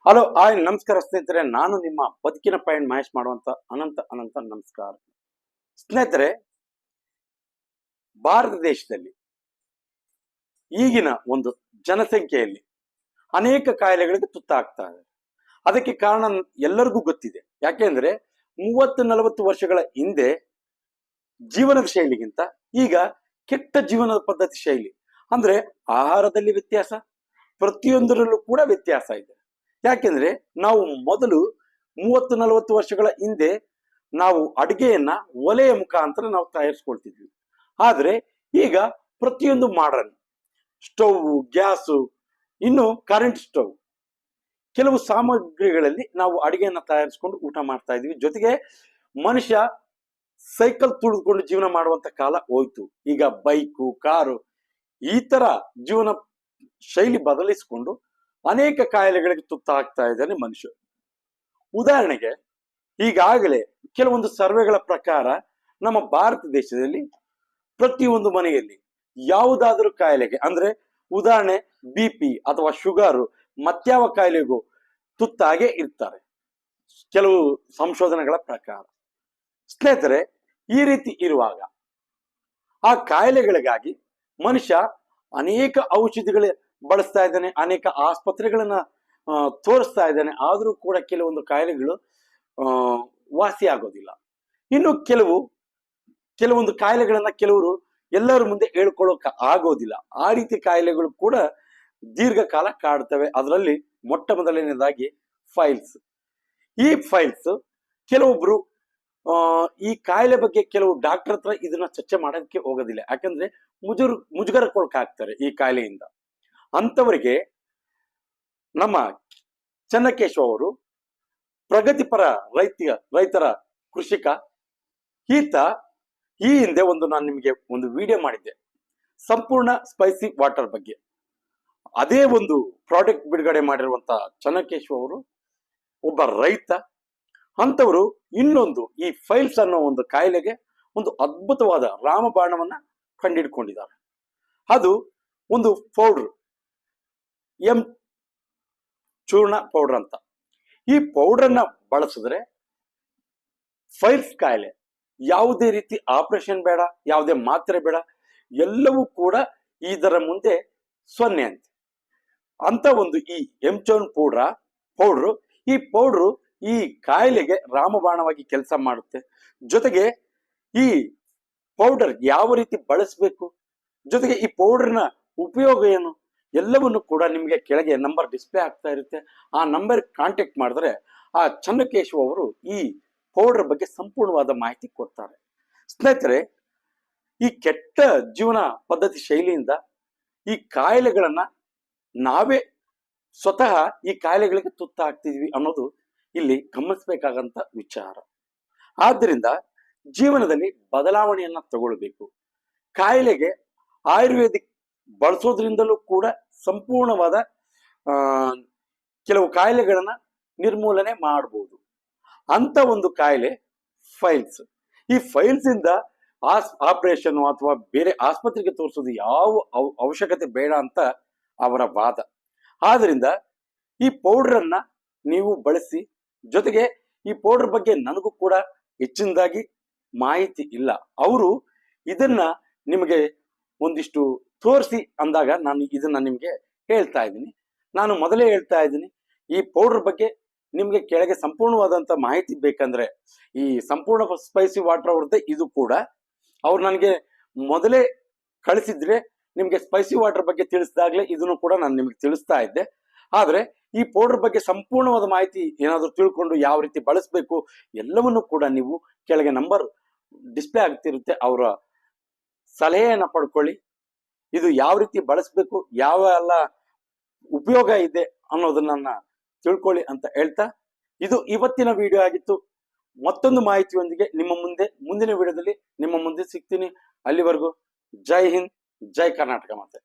Hello hi ನಮಸ್ಕಾರ ಸ್ನೇಹಿತರೆ, ನಾನು ನಿಮ್ಮ ಬದುಕಿನ ಪಯಣ ಮಹೇಶ್ ಮಾಡುವಂತ ಅನಂತ ಅನಂತ ನಮಸ್ಕಾರ. ಸ್ನೇಹಿತರೆ, ಭಾರತ ದೇಶದಲ್ಲಿ ಈಗಿನ ಒಂದು ಜನಸಂಖ್ಯೆಯಲ್ಲಿ ಅನೇಕ ಕಾಯಿಲೆಗಳಿಗೆ ತುತ್ತಾಗ್ತಾ ಇದೆ. ಅದಕ್ಕೆ ಕಾರಣ ಎಲ್ಲರಿಗೂ ಗೊತ್ತಿದೆ. ಯಾಕೆಂದ್ರೆ 30-40 ವರ್ಷಗಳ ಹಿಂದೆ ಜೀವನದ ಶೈಲಿಗಿಂತ ಈಗ ಕೆಟ್ಟ ಜೀವನದ ಪದ್ಧತಿ ಶೈಲಿ, ಅಂದ್ರೆ ಆಹಾರದಲ್ಲಿ ವ್ಯತ್ಯಾಸ, ಪ್ರತಿಯೊಂದರಲ್ಲೂ ಕೂಡ ವ್ಯತ್ಯಾಸ ಇದೆ. ಯಾಕೆಂದ್ರೆ ನಾವು ಮೊದಲು 30-40 ವರ್ಷಗಳ ಹಿಂದೆ ನಾವು ಅಡುಗೆಯನ್ನ ಒಲೆಯ ಮುಖಾಂತರ ನಾವು ತಯಾರಿಸ್ಕೊಳ್ತಿದ್ವಿ. ಆದ್ರೆ ಈಗ ಪ್ರತಿಯೊಂದು ಮಾಡರ್ನ್ ಸ್ಟವ್, ಗ್ಯಾಸು, ಇನ್ನು ಕರೆಂಟ್ ಸ್ಟವ್, ಕೆಲವು ಸಾಮಗ್ರಿಗಳಲ್ಲಿ ನಾವು ಅಡುಗೆಯನ್ನ ತಯಾರಿಸ್ಕೊಂಡು ಊಟ ಮಾಡ್ತಾ ಇದ್ವಿ. ಜೊತೆಗೆ ಮನುಷ್ಯ ಸೈಕಲ್ ತುಳಿದುಕೊಂಡು ಜೀವನ ಮಾಡುವಂತ ಕಾಲ ಹೋಯ್ತು. ಈಗ ಬೈಕು, ಕಾರು, ಈ ತರ ಜೀವನ ಶೈಲಿ ಬದಲಿಸಿಕೊಂಡು ಅನೇಕ ಕಾಯಿಲೆಗಳಿಗೆ ತುತ್ತಾಗ್ತಾ ಇದ್ದಾನೆ ಮನುಷ್ಯ. ಉದಾಹರಣೆಗೆ, ಈಗಾಗಲೇ ಕೆಲವೊಂದು ಸರ್ವೆಗಳ ಪ್ರಕಾರ ನಮ್ಮ ಭಾರತ ದೇಶದಲ್ಲಿ ಪ್ರತಿಯೊಂದು ಮನೆಯಲ್ಲಿ ಯಾವುದಾದ್ರೂ ಕಾಯಿಲೆಗೆ, ಅಂದ್ರೆ ಉದಾಹರಣೆ BP ಅಥವಾ ಶುಗರು, ಮತ್ಯಾವ ಕಾಯಿಲೆಗೂ ತುತ್ತಾಗೆ ಇರ್ತಾರೆ ಕೆಲವು ಸಂಶೋಧನೆಗಳ ಪ್ರಕಾರ. ಸ್ನೇಹಿತರೆ, ಈ ರೀತಿ ಇರುವಾಗ ಆ ಕಾಯಿಲೆಗಳಿಗಾಗಿ ಮನುಷ್ಯ ಅನೇಕ ಔಷಧಿಗಳ ಬಳಸ್ತಾ ಇದ್ದಾನೆ, ಅನೇಕ ಆಸ್ಪತ್ರೆಗಳನ್ನ ತೋರಿಸ್ತಾ ಇದ್ದಾನೆ. ಆದ್ರೂ ಕೂಡ ಕೆಲವೊಂದು ಕಾಯಿಲೆಗಳು ವಾಸಿ ಆಗೋದಿಲ್ಲ. ಇನ್ನು ಕೆಲವೊಂದು ಕಾಯಿಲೆಗಳನ್ನ ಕೆಲವರು ಎಲ್ಲರ ಮುಂದೆ ಹೇಳ್ಕೊಳ್ಳೋಕೆ ಆಗೋದಿಲ್ಲ. ಆ ರೀತಿ ಕಾಯಿಲೆಗಳು ಕೂಡ ದೀರ್ಘಕಾಲ ಕಾಡ್ತವೆ. ಅದರಲ್ಲಿ ಮೊಟ್ಟ ಮೊದಲನೇದಾಗಿ ಫೈಲ್ಸ್. ಈ ಫೈಲ್ಸ್ ಕೆಲವೊಬ್ರು ಈ ಕಾಯಿಲೆ ಬಗ್ಗೆ ಕೆಲವು ಡಾಕ್ಟರ್ ಹತ್ರ ಇದನ್ನ ಚರ್ಚೆ ಮಾಡೋದಕ್ಕೆ ಹೋಗೋದಿಲ್ಲ. ಯಾಕಂದ್ರೆ ಮುಜುಗರಕ್ಕೊಳಗಾಗ್ತಾರೆ ಈ ಕಾಯಿಲೆಯಿಂದ. ಅಂತವರಿಗೆ ನಮ್ಮ ಚೆನ್ನಕೇಶವ ಅವರು, ಪ್ರಗತಿಪರ ರೈತರ ಕೃಷಿಕ, ಈತ ಈ ಹಿಂದೆ ನಾನು ನಿಮಗೆ ಒಂದು ವಿಡಿಯೋ ಮಾಡಿದ್ದೆ ಸಂಪೂರ್ಣ ಸ್ಪೈಸಿ ವಾಟರ್ ಬಗ್ಗೆ. ಅದೇ ಒಂದು ಪ್ರಾಡಕ್ಟ್ ಬಿಡುಗಡೆ ಮಾಡಿರುವಂತ ಚೆನ್ನಕೇಶವ ಅವರು ಒಬ್ಬ ರೈತ. ಅಂತವರು ಇನ್ನೊಂದು ಈ ಫೈಲ್ಸ್ ಅನ್ನೋ ಒಂದು ಕಾಯಿಲೆಗೆ ಒಂದು ಅದ್ಭುತವಾದ ರಾಮಬಾಣವನ್ನ ಕಂಡಿಡ್ಕೊಂಡಿದ್ದಾರೆ. ಅದು ಒಂದು ಪೌಡರ್, ಚೂರ್ಣ ಪೌಡರ್ ಅಂತ. ಈ ಪೌಡರ್ನ ಬಳಸಿದ್ರೆ ಫೈಲ್ಸ್ ಕಾಯಿಲೆ ಯಾವುದೇ ರೀತಿ ಆಪರೇಷನ್ ಬೇಡ, ಯಾವುದೇ ಮಾತ್ರೆ ಬೇಡ, ಎಲ್ಲವೂ ಕೂಡ ಇದರ ಮುಂದೆ 0 ಅಂತ ಒಂದು ಈ ಎಂಚೋನ್ ಪೌಡ್ರು, ಈ ಪೌಡ್ರು ಈ ಕಾಯಿಲೆಗೆ ರಾಮಬಾಣವಾಗಿ ಕೆಲಸ ಮಾಡುತ್ತೆ. ಜೊತೆಗೆ ಈ ಪೌಡರ್ ಯಾವ ರೀತಿ ಬಳಸಬೇಕು, ಜೊತೆಗೆ ಈ ಪೌಡರ್ನ ಉಪಯೋಗ ಏನು, ಎಲ್ಲವನ್ನು ಕೂಡ ನಿಮಗೆ ಕೆಳಗೆ ನಂಬರ್ ಡಿಸ್ಪ್ಲೇ ಆಗ್ತಾ ಇರುತ್ತೆ. ಆ ನಂಬರ್ ಕಾಂಟ್ಯಾಕ್ಟ್ ಮಾಡಿದ್ರೆ ಆ ಚೆನ್ನಕೇಶವ ಅವರು ಈ ಪೌಡರ್ ಬಗ್ಗೆ ಸಂಪೂರ್ಣವಾದ ಮಾಹಿತಿ ಕೊಡ್ತಾರೆ. ಸ್ನೇಹಿತರೆ, ಈ ಕೆಟ್ಟ ಜೀವನ ಪದ್ಧತಿ ಶೈಲಿಯಿಂದ ಈ ಕಾಯಿಲೆಗಳನ್ನ ನಾವೇ ಸ್ವತಃ ಈ ಕಾಯಿಲೆಗಳಿಗೆ ತುತ್ತಾಗ್ತಿದ್ವಿ ಅನ್ನೋದು ಇಲ್ಲಿ ಗಮನಿಸಬೇಕಾಗಂತ ವಿಚಾರ. ಆದ್ದರಿಂದ ಜೀವನದಲ್ಲಿ ಬದಲಾವಣೆಯನ್ನ ತಗೊಳ್ಬೇಕು. ಕಾಯಿಲೆಗೆ ಆಯುರ್ವೇದಿಕ್ ಬಳಸೋದ್ರಿಂದಲೂ ಕೂಡ ಸಂಪೂರ್ಣವಾದ ಕೆಲವು ಕಾಯಿಲೆಗಳನ್ನ ನಿರ್ಮೂಲನೆ ಮಾಡಬಹುದು. ಅಂತ ಒಂದು ಕಾಯಿಲೆ ಫೈಲ್ಸ್. ಈ ಫೈಲ್ಸ್ ಇಂದ ಆಪರೇಷನ್ ಅಥವಾ ಬೇರೆ ಆಸ್ಪತ್ರೆಗೆ ತೋರಿಸೋದು ಯಾವ ಅವಶ್ಯಕತೆ ಬೇಡ ಅಂತ ಅವರ ವಾದ. ಆದ್ರಿಂದ ಈ ಪೌಡರ್ ಅನ್ನ ನೀವು ಬಳಸಿ. ಜೊತೆಗೆ ಈ ಪೌಡರ್ ಬಗ್ಗೆ ನನಗೂ ಕೂಡ ಹೆಚ್ಚಿನದಾಗಿ ಮಾಹಿತಿ ಇಲ್ಲ. ಅವರು ಇದನ್ನ ನಿಮಗೆ ಒಂದಿಷ್ಟು ತೋರಿಸಿ ಅಂದಾಗ ನಾನು ಇದನ್ನ ನಿಮ್ಗೆ ಹೇಳ್ತಾ ಇದ್ದೀನಿ. ನಾನು ಮೊದಲೇ ಹೇಳ್ತಾ ಇದ್ದೀನಿ, ಈ ಪೌಡರ್ ಬಗ್ಗೆ ನಿಮ್ಗೆ ಕೆಳಗೆ ಸಂಪೂರ್ಣವಾದಂತ ಮಾಹಿತಿ ಬೇಕಂದ್ರೆ ಈ ಸಂಪೂರ್ಣ ಸ್ಪೈಸಿ ವಾಟರ್ ಅವ್ರದ್ದೇ ಇದು ಕೂಡ. ಅವ್ರು ನನಗೆ ಮೊದಲೇ ಕಳಿಸಿದ್ರೆ ನಿಮ್ಗೆ ಸ್ಪೈಸಿ ವಾಟರ್ ಬಗ್ಗೆ ತಿಳಿಸಿದಾಗ್ಲೇ ಇದನ್ನು ಕೂಡ ನಾನು ನಿಮ್ಗೆ ತಿಳಿಸ್ತಾ ಇದ್ದೆ. ಆದ್ರೆ ಈ ಪೌಡರ್ ಬಗ್ಗೆ ಸಂಪೂರ್ಣವಾದ ಮಾಹಿತಿ ಏನಾದ್ರು ತಿಳ್ಕೊಂಡು ಯಾವ ರೀತಿ ಬಳಸಬೇಕು ಎಲ್ಲವನ್ನು ಕೂಡ ನೀವು ಕೆಳಗೆ ನಂಬರ್ ಡಿಸ್ಪ್ಲೇ ಆಗ್ತಿರುತ್ತೆ, ಅವರ ಸಲಹೆಯನ್ನ ಪಡ್ಕೊಳ್ಳಿ. ಇದು ಯಾವ ರೀತಿ ಬಳಸಬೇಕು, ಯಾವ ಎಲ್ಲ ಉಪಯೋಗ ಇದೆ ಅನ್ನೋದನ್ನ ತಿಳ್ಕೊಳ್ಳಿ ಅಂತ ಹೇಳ್ತಾ, ಇದು ಇವತ್ತಿನ ವಿಡಿಯೋ ಆಗಿತ್ತು. ಮತ್ತೊಂದು ಮಾಹಿತಿಯೊಂದಿಗೆ ಮುಂದಿನ ವಿಡಿಯೋದಲ್ಲಿ ನಿಮ್ಮ ಮುಂದೆ ಸಿಗ್ತೀನಿ. ಅಲ್ಲಿವರೆಗೂ ಜೈ ಹಿಂದ್, ಜೈ ಕರ್ನಾಟಕ ಮಾತೆ.